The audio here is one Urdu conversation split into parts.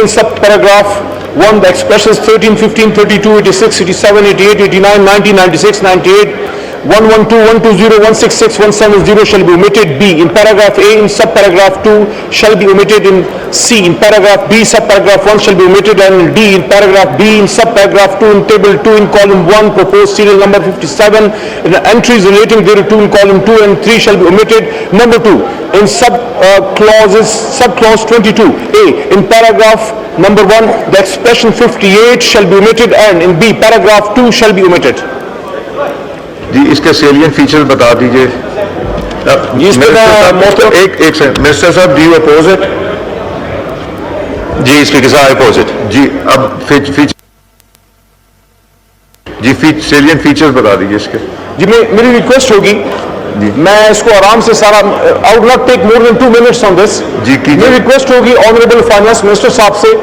in sub-paragraph 1, the expressions 13, 15, 32, 86, 87, 88, 89, 90, 96, 98, 112, 120, 166, 170 shall be omitted. B. In paragraph A, in subparagraph 2 shall be omitted. In C, in paragraph B, subparagraph 1 shall be omitted. And in D, in paragraph B, in subparagraph 2, in table 2, in column 1, proposed serial number 57, in the entries relating thereto in column 2 and 3 shall be omitted. Number 2, in subclause 22. A, in paragraph number 1, the expression 58 shall be omitted. And in B, paragraph 2 shall be omitted. جی اس کے سیلین فیچر بتا دیجئے. ایک سیکنڈ منسٹر صاحب, ڈو یو اپوز اٹ؟ جی اسپیکر صاحب اپوز اٹ. جی اب سیلین فیچر بتا دیجئے اس کے. جی میری ریکویسٹ ہوگی, میں اس کو آرام سے سارا, I would not take more than 2 minutes on this. جی میری ریکویسٹ ہوگی آنریبل فائنانس منسٹر صاحب سے,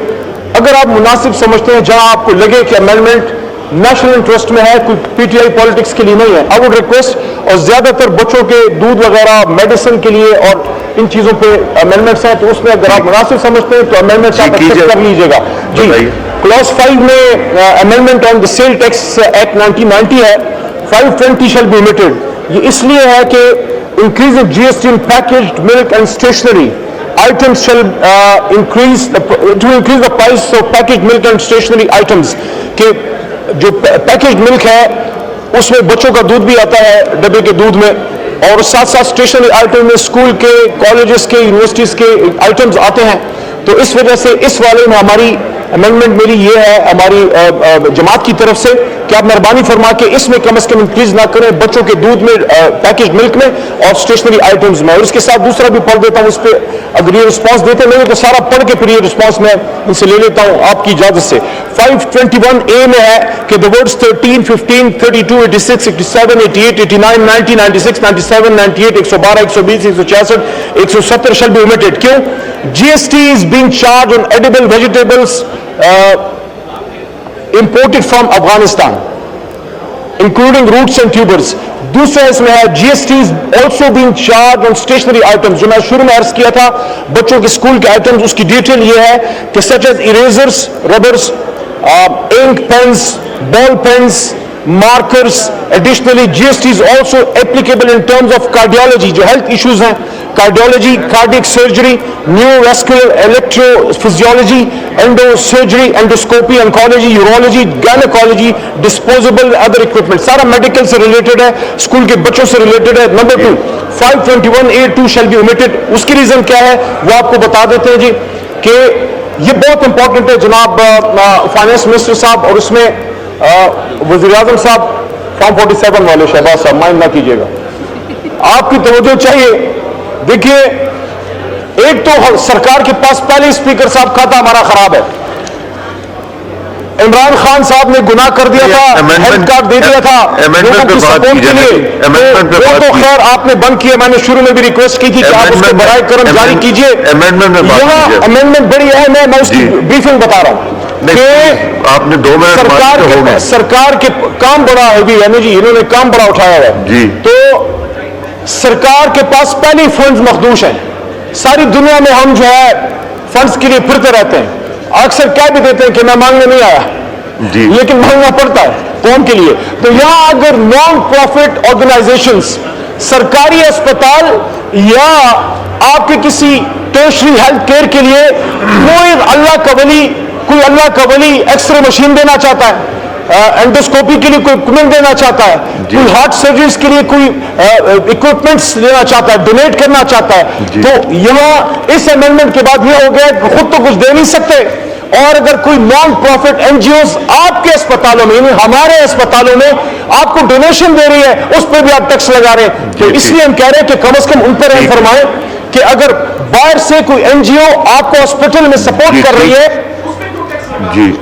اگر آپ مناسب سمجھتے ہیں جہاں آپ کو لگے کہ امینڈمنٹ نیشنل انٹرسٹ میں ہے, کوئی پی ٹی آئی پالیٹکس کے لیے نہیں ہے, آئی ووڈ ریکویسٹ, اور زیادہ تر بچوں کے دودھ وغیرہ میڈیسن کے لیے اور ان چیزوں پہ امینڈمنٹس ہیں, تو اس میں اگر آپ مناسب سمجھتے ہیں تو امینڈمنٹ آپ ایکسپٹ کر لیجیے گا. جی کلاس 5 میں amendment on the sale tax act 1990 ہے, 520 شیل بی اومیٹڈ. یہ اس لیے ہے کہ increase in G S T in packaged milk and stationery items shall increase the price of packaged milk and stationery items. کہ جو پیکیجڈ ملک ہے اس میں بچوں کا دودھ بھی آتا ہے ڈبے کے دودھ میں, اور ساتھ ساتھ اسٹیشنری آئٹم میں اسکول کے, کالجز کے, یونیورسٹیز کے آئٹمز آتے ہیں. تو اس وجہ سے اس والے میں ہماری امینڈمنٹ میری یہ ہے ہماری جماعت کی طرف سے کہ آپ مہربانی فرما کے اس میں کم از کم انکریز نہ کریں بچوں کے دودھ میں, پیکیج ملک میں اور اسٹیشنری آئٹمز میں. اور اس کے ساتھ دوسرا بھی پڑھ دیتا ہوں اس پہ, اگر یہ رسپانس دیتے نہیں تو سارا پڑھ کے پھر یہ رسپانس میں ان سے لے لیتا ہوں آپ کی اجازت سے. 521A میں ہے کہ the words 13, 15, 32, 86, 87, 88, 89, 90, 96, 97, 98, 112, 120, 166, 170 shall be omitted. کیوں؟ GST is being charged on edible vegetables imported from Afghanistan, including roots and tubers. دوسرا اس میں ہے G S T is also being charge on stationery items, جو میں شروع میں عرض کیا تھا بچوں کے اسکول کے آئٹمس, اس کی ڈیٹیل یہ ہے کہ such as اریزرز, ربرز, ink pens, ball pens, markers. Additionally, GST is also applicable in terms of cardiology, جو health issues ہیں, cardiology, cardiac surgery, neurovascular, electrophysiology, endosurgery, endoscopy, oncology, urology, gynecology, disposable other equipment. سارا میڈیکل سے ریلیٹڈ ہے, اسکول کے بچوں سے ریلیٹڈ ہے. Number 2, 521A2 shall be omitted. اس کی ریزن کیا ہے وہ آپ کو بتا دیتے ہیں جی, کہ یہ بہت امپورٹنٹ ہے جناب فائنانس منسٹر صاحب, اور اس میں وزیر اعظم صاحب, فارم 47 والے شہباز صاحب مائنڈ نہ کیجیے گا, آپ کی توجہ چاہیے. دیکھیے ایک تو سرکار کے پاس پہلے اسپیکر صاحب کھاتا ہمارا خراب ہے, عمران خان صاحب نے گناہ کر دیا تھا, ہیلتھ کارڈ دے دیا تھا لوگوں کی سپورٹ کے لیے, وہ تو خیر آپ نے بند کیا. میں نے شروع میں بھی ریکویسٹ کی تھی کہ آپ اس کو برائے کرم جاری کیجیے. یہاں امینڈمنٹ بڑی اہم ہے, میں اس کی بریفنگ بتا رہا ہوں کہ آپ نے 2 منٹ سرکار کے کام بڑا ہے, یعنی جی انہوں نے کام بڑا اٹھایا ہے جی. تو سرکار کے پاس پہلے فنڈز مخدوش ہیں. ساری دنیا میں ہم جو ہے فنڈز کے لیے پھرتے رہتے ہیں, اکثر کہہ بھی دیتے ہیں کہ میں مانگنے نہیں آیا جی, لیکن مانگنا پڑتا ہے قوم کے لیے. تو یہاں اگر نان پروفٹ آرگنائزیشنز سرکاری اسپتال یا آپ کے کسی ٹیرشری ہیلتھ کیئر کے لیے کوئی اللہ کا ولی ایکس رے مشین دینا چاہتا ہے, اینڈوسکوپی کے لیے کوئی اکوپمنٹ دینا چاتا ہے, کوئی ہارٹ سرجریز کے لیے کوئی اکوپمنٹس لینا چاہتا ہے, ڈونیٹ کرنا چاہتا ہے, تو یہاں اس امینڈمنٹ کے بعد یہ ہو گیا کہ خود تو کچھ دے نہیں سکتے, اور اگر کوئی non profit N G Os آپ کے اسپتالوں میں, یعنی ہمارے اسپتالوں میں آپ کو ڈونیشن دے رہی ہے, اس پہ بھی آپ ٹیکس لگا رہے ہیں. تو اس لیے ہم کہہ رہے ہیں کہ کم از کم ان پر رحم فرمائیں کہ اگر باہر سے کوئی این جی او آپ کو ہاسپٹل میں سپورٹ کر رہی ہے. جی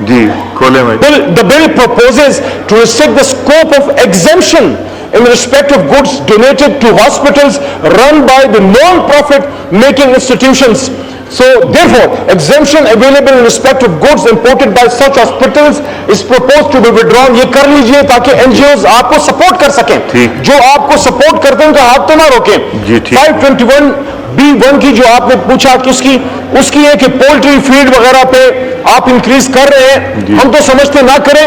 جی کھولے میں. The bill proposes to restrict the scope of exemption in respect of goods donated to hospitals run by the non-profit making institutions. So therefore, exemption available in respect of goods imported by such hospitals is proposed to be withdrawn. یہ کر لیجئے تاکہ این جی اوز آپ کو سپورٹ کر سکیں, جو آپ کو سپورٹ کرتے ہیں ان کا ہاتھ تو نہ روکیں. 521B1 کی جو آپ نے پوچھا کہ اس کی ہے کہ پولٹری فیڈ وغیرہ پہ آپ انکریز کر رہے ہیں, ہم تو سمجھتے نہ کریں,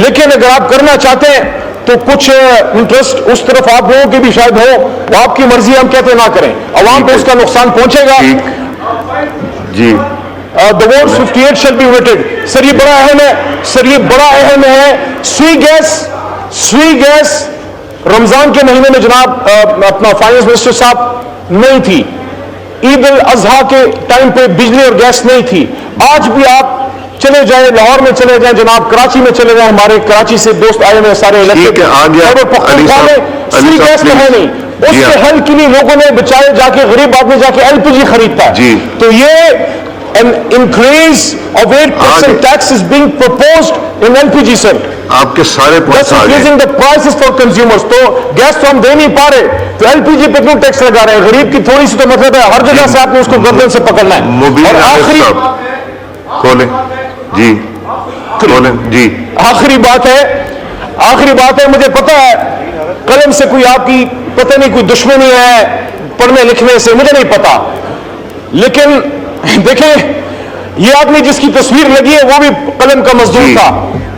لیکن اگر آپ کرنا چاہتے ہیں تو کچھ انٹرسٹ اس طرف آپ لوگوں کے بھی شاید ہو, وہ آپ کی مرضی, ہم کہتے ہیں نہ کریں, عوام پہ اس کا نقصان پہنچے گا. جی The votes 58 shall be voted. سر یہ بڑا اہم ہے, سر یہ بڑا اہم ہے. سوئی گیس رمضان کے مہینے میں جناب اپنا فائنانس منسٹر صاحب نہیں تھی, عید الاضحیٰ کے ٹائم پہ بجلی اور گیس نہیں تھی. آج بھی آپ چلے جائیں, لاہور میں چلے جائیں جناب, کراچی میں چلے جائیں, ہمارے کراچی سے دوست آئے ہوئے سارے الیکٹڈ, سوئی گیس تو ہے نہیں. اس کے حل کے لیے لوگوں نے بچارے جا کے, غریب آدمی جا کے LPG خریدتا ہے. تو یہ an increase of 8% tax is being proposed in LPG, sir. آپ کے سارے That's increasing the prices for consumers. تو گیس تو ہم دے نہیں پا رہے, تو LPG پہ کیوں ٹیکس لگا رہے ہیں؟ غریب کی تھوڑی سی تو مطلب ہے, ہر جگہ سے آپ نے اس کو گردن سے پکڑنا ہے. اور آخری کھولیں جی, کھولیں جی, آخری بات ہے, مجھے پتا ہے قلم سے کوئی آپ کی پتہ نہیں کوئی دشمنی ہے پڑھنے لکھنے سے, مجھے نہیں پتا, لیکن دیکھیں یہ آدمی جس کی تصویر لگی ہے وہ بھی قلم کا مزدور تھا,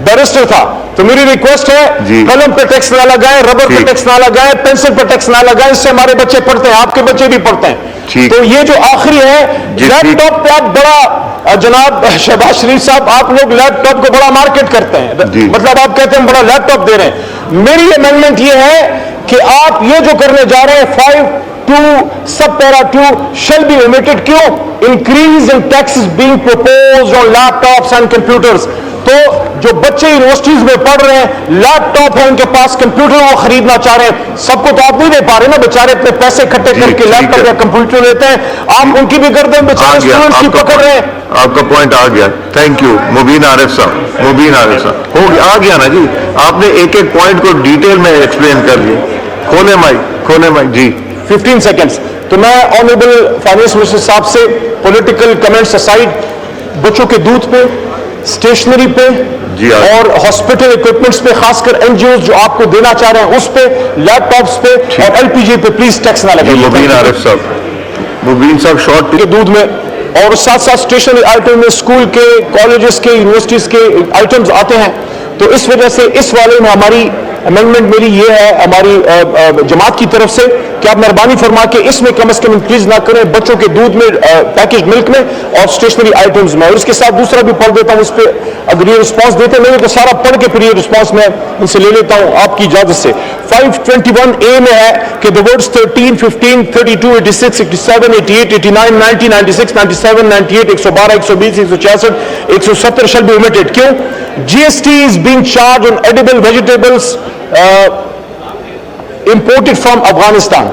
بیرسٹر تھا. تو میری ریکویسٹ ہے قلم پہ ٹیکس نہ لگائیں, ربر پہ ٹیکس نہ لگائیں, پینسل پہ ٹیکس نہ لگائیں, اس سے ہمارے بچے پڑھتے ہیں, آپ کے بچے بھی پڑھتے ہیں. تو یہ جو آخری ہے, لیپ ٹاپ پہ آپ بڑا, جناب شہباز شریف صاحب, آپ لوگ لیپ ٹاپ کو بڑا مارکیٹ کرتے ہیں, مطلب آپ کہتے ہیں بڑا لیپ ٹاپ دے رہے ہیں. میری امینڈمنٹ یہ ہے کہ آپ یہ جو کرنے جا رہے ہیں 5(2) sub para 2 shall be omitted. کیوں؟ increase in taxes being proposed on laptops and computers. تو جو بچے یونیورسٹیز میں پڑھ رہے ہیں, لیپ ٹاپ ہے ان کے پاس, کمپیوٹر وہ خریدنا چاہ رہے ہیں, سب کو تو آپ نہیں دے پا رہے نا, بیچارے اپنے پیسے اکٹھے کر کے لیپ ٹاپ یا کمپیوٹر لیتے ہیں, آپ ان کی بھی گردن بیچارے اسٹوڈنٹس کی پکڑ رہے ہیں. آپ کا پوائنٹ آ گیا, تھینک یو مبین عارف صاحب, ہو گیا, آ گیا نا جی, آپ نے ایک ایک پوائنٹ کو ڈیٹیل میں ایکسپلین کر دیا. کھولیں مائک جی, 15 سیکنڈز. تو میں آنریبل فائنانس منسٹر صاحب سے پولیٹیکل کمنٹس اسائڈ, بچوں کے دودھ پہ, اسٹیشنری پہ اور ہاسپٹل اکوپمنٹس پہ, خاص کر NGOs جو آپ کو دینا چاہ رہے ہیں اس پہ, لیپ ٹاپس پہ اور LPG پہ پلیز ٹیکس نہ لگے. مبین صاحب شارٹ کے دودھ میں, اور ساتھ ساتھ اسٹیشنری آئٹم میں اسکول کے, کالجز کے, یونیورسٹیز کے آئٹمز آتے ہیں. تو اس وجہ سے اس والے میں ہماری امینڈمنٹ میری یہ ہے ہماری جماعت کی طرف سے کہ آپ مہربانی فرما کے اس میں کم از کم انکریز نہ کریں, بچوں کے دودھ میں, پیکج ملک میں اور اسٹیشنری آئٹمز میں. اور اس کے ساتھ دوسرا بھی پڑھ دیتا ہوں, اس پہ اگر یہ رسپانس دیتے نہیں تو سارا پڑھ کے پھر یہ رسپانس میں ان سے لے لیتا ہوں آپ کی اجازت سے. 521A میں ہے کہ the words 13, 15, 32, 86, 87, 88, 89, 90, 96, 97, 98, 112, 120, 166, 170 shall be omitted. کیوں؟ GST is being charged on edible vegetables imported from Afghanistan,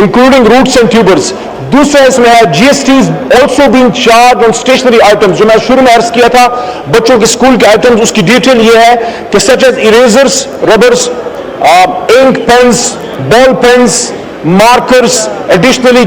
including roots and tubers. دوسرا اس میں ہے GST is also being charged on stationery items. جو میں شروع میں عرض کیا تھا بچوں کے اسکول کے آئٹمز, اس کی ڈیٹیل یہ ہے کہ such as erasers, rubbers, ink pens, ball pens, markers, additionally